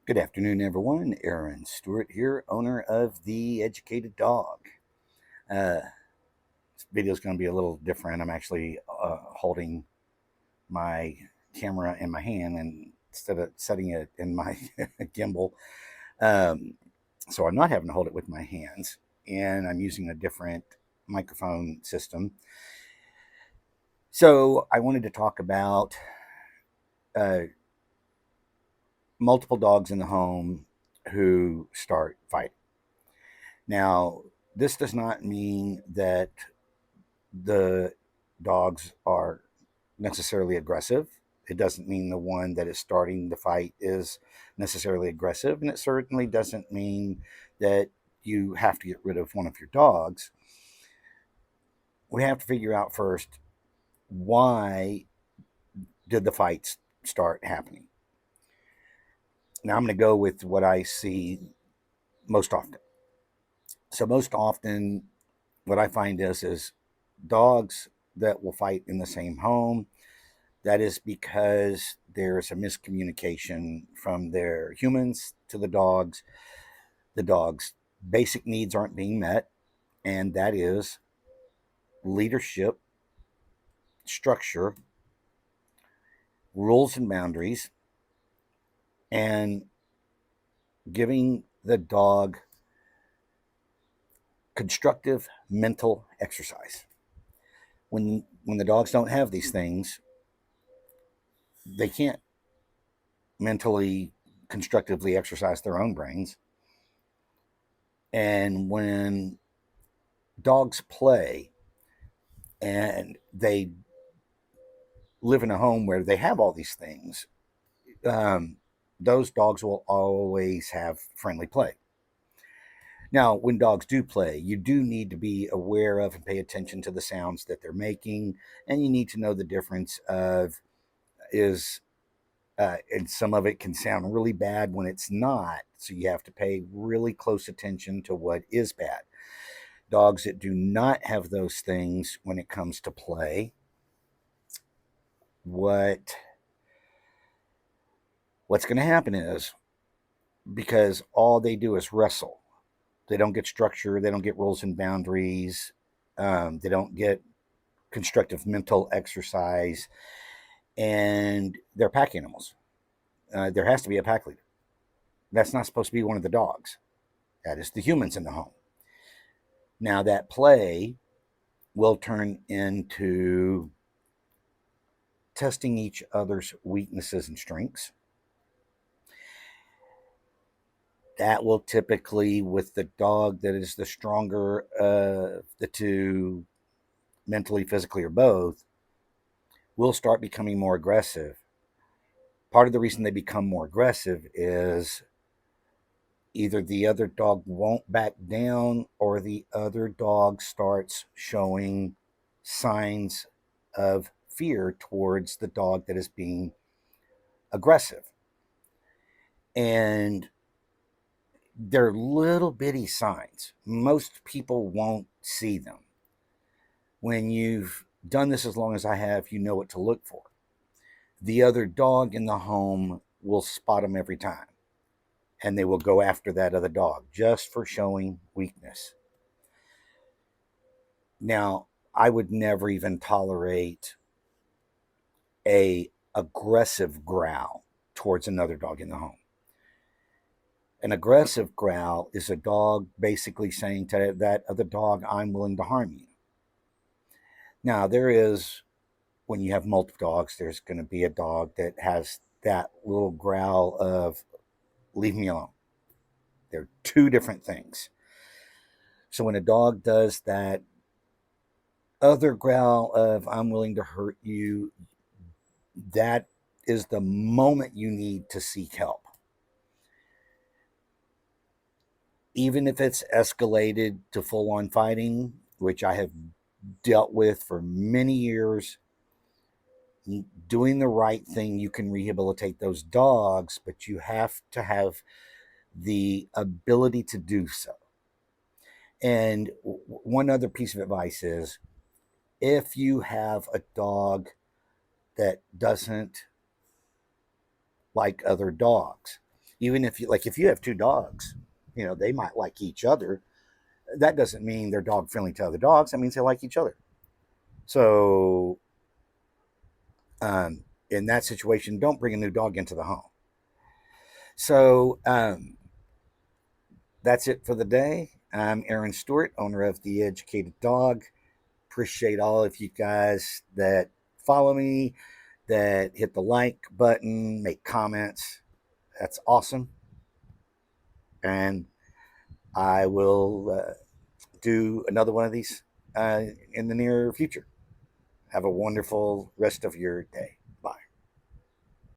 Good afternoon, everyone. Aaron Stewart here, owner of The Educated Dog. Uh, this video is going to be a little different. I'm actually holding my camera in my hand and instead of setting it in my gimbal. Um, so I'm not having to hold it with my hands, and I'm using a different microphone system. So I wanted to talk about uh, multiple dogs in the home who start fighting. Now, this does not mean that the dogs are necessarily aggressive. It doesn't mean the one that is starting the fight is necessarily aggressive. And it certainly doesn't mean that you have to get rid of one of your dogs. We have to figure out first, why did the fights start happening? Now, I'm going to go with what I see most often. So, most often, what I find is dogs that will fight in the same home. That is because there's a miscommunication from their humans to the dogs. The dogs' basic needs aren't being met, and that is leadership, structure, rules and boundaries, and giving the dog constructive mental exercise. When the dogs don't have these things, they can't mentally constructively exercise their own brains. And when dogs play and they live in a home where they have all these things, um, those dogs will always have friendly play. Now, when dogs do play, you do need to be aware of and pay attention to the sounds that they're making, and you need to know the difference of is, and some of it can sound really bad when it's not, so you have to pay really close attention to what is bad. Dogs that do not have those things when it comes to play, what's going to happen is, because all they do is wrestle. They don't get structure. They don't get rules and boundaries. They don't get constructive mental exercise. And they're pack animals. There has to be a pack leader. That's not supposed to be one of the dogs. That is the humans in the home. Now, that play will turn into testing each other's weaknesses and strengths. That will typically, with the dog that is the stronger of the two, mentally, physically, or both, will start becoming more aggressive. Part of the reason they become more aggressive is either the other dog won't back down or the other dog starts showing signs of fear towards the dog that is being aggressive. And they're little bitty signs. Most people won't see them. When you've done this as long as I have, you know what to look for. The other dog in the home will spot them every time, and they will go after that other dog just for showing weakness. Now, I would never even tolerate a aggressive growl towards another dog in the home. An aggressive growl is a dog basically saying to that other dog, I'm willing to harm you. Now, when you have multiple dogs, there's going to be a dog that has that little growl of, leave me alone. They're two different things. So when a dog does that other growl of, I'm willing to hurt you, that is the moment you need to seek help. Even if it's escalated to full on fighting, which I have dealt with for many years, doing the right thing, you can rehabilitate those dogs, but you have to have the ability to do so. And one other piece of advice is, if you have a dog that doesn't like other dogs, Even if you, like, if you have two dogs, you know, they might like each other. That doesn't mean they're dog friendly to other dogs. That means they like each other. So, in that situation, don't bring a new dog into the home. So, that's it for the day. I'm Aaron Stewart, owner of The Educated Dog. Appreciate all of you guys that follow me, that hit the like button, make comments. That's awesome. And I will do another one of these in the near future. Have a wonderful rest of your day.